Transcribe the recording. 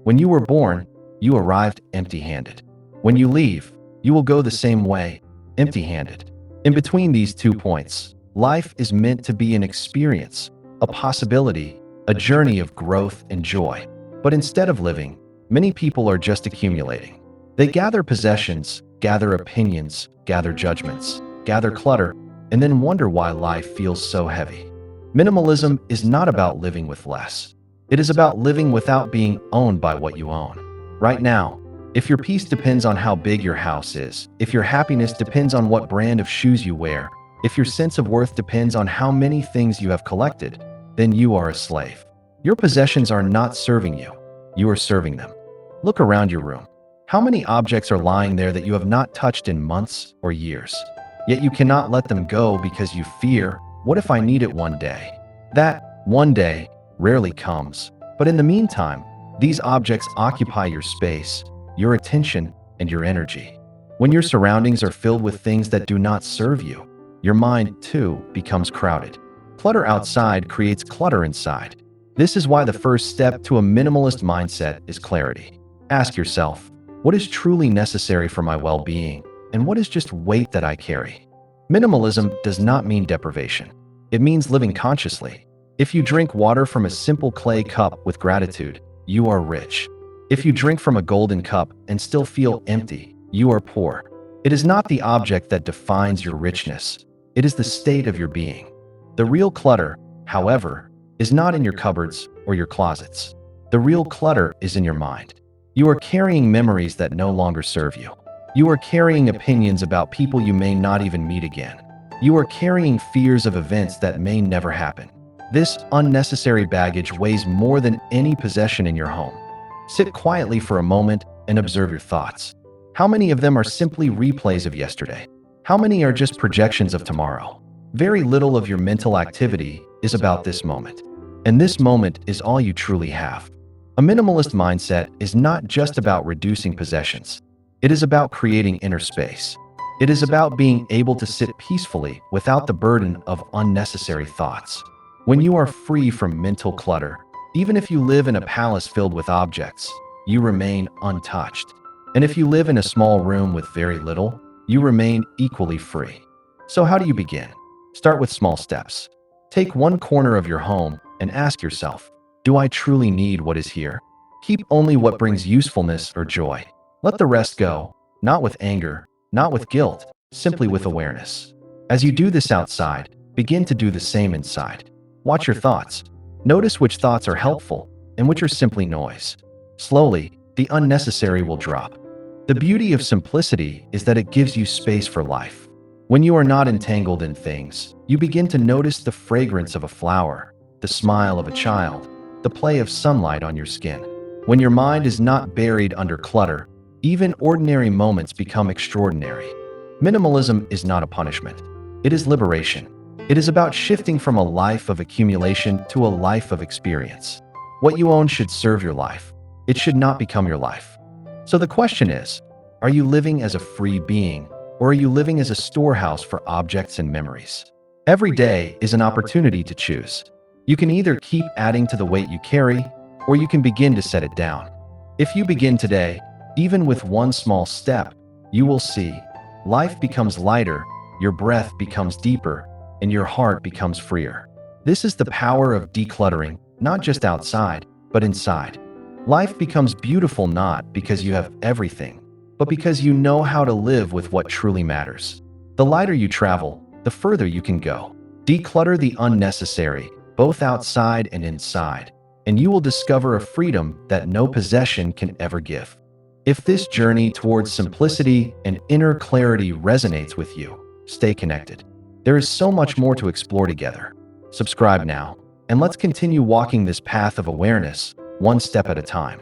When you were born, you arrived empty-handed. When you leave, you will go the same way, empty-handed. In between these 2 points, life is meant to be an experience, a possibility, a journey of growth and joy. But instead of living, many people are just accumulating. They gather possessions, gather opinions, gather judgments, gather clutter, and then wonder why life feels so heavy. Minimalism is not about living with less. It is about living without being owned by what you own. Right now, if your peace depends on how big your house is, if your happiness depends on what brand of shoes you wear, if your sense of worth depends on how many things you have collected, then you are a slave. Your possessions are not serving you. You are serving them. Look around your room. How many objects are lying there that you have not touched in months or years? Yet you cannot let them go because you fear, what if I need it one day? That one day rarely comes. But in the meantime, these objects occupy your space, your attention, and your energy. When your surroundings are filled with things that do not serve you, your mind, too, becomes crowded. Clutter outside creates clutter inside. This is why the first step to a minimalist mindset is clarity. Ask yourself, what is truly necessary for my well-being, and what is just weight that I carry? Minimalism does not mean deprivation. It means living consciously. If you drink water from a simple clay cup with gratitude, you are rich. If you drink from a golden cup and still feel empty, you are poor. It is not the object that defines your richness. It is the state of your being. The real clutter, however, is not in your cupboards or your closets. The real clutter is in your mind. You are carrying memories that no longer serve you. You are carrying opinions about people you may not even meet again. You are carrying fears of events that may never happen. This unnecessary baggage weighs more than any possession in your home. Sit quietly for a moment and observe your thoughts. How many of them are simply replays of yesterday? How many are just projections of tomorrow? Very little of your mental activity is about this moment. And this moment is all you truly have. A minimalist mindset is not just about reducing possessions. It is about creating inner space. It is about being able to sit peacefully without the burden of unnecessary thoughts. When you are free from mental clutter, even if you live in a palace filled with objects, you remain untouched. And if you live in a small room with very little, you remain equally free. So how do you begin? Start with small steps. Take one corner of your home and ask yourself, do I truly need what is here? Keep only what brings usefulness or joy. Let the rest go, not with anger, not with guilt, simply with awareness. As you do this outside, begin to do the same inside. Watch your thoughts. Notice which thoughts are helpful and which are simply noise. Slowly, the unnecessary will drop. The beauty of simplicity is that it gives you space for life. When you are not entangled in things, you begin to notice the fragrance of a flower, the smile of a child, the play of sunlight on your skin. When your mind is not buried under clutter, even ordinary moments become extraordinary. Minimalism is not a punishment. It is liberation. It is about shifting from a life of accumulation to a life of experience. What you own should serve your life. It should not become your life. So the question is, are you living as a free being, or are you living as a storehouse for objects and memories? Every day is an opportunity to choose. You can either keep adding to the weight you carry, or you can begin to set it down. If you begin today, even with one small step, you will see life becomes lighter, your breath becomes deeper, and your heart becomes freer. This is the power of decluttering, not just outside, but inside. Life becomes beautiful not because you have everything, but because you know how to live with what truly matters. The lighter you travel, the further you can go. Declutter the unnecessary, both outside and inside, and you will discover a freedom that no possession can ever give. If this journey towards simplicity and inner clarity resonates with you, stay connected. There is so much more to explore together. Subscribe now, and let's continue walking this path of awareness, one step at a time.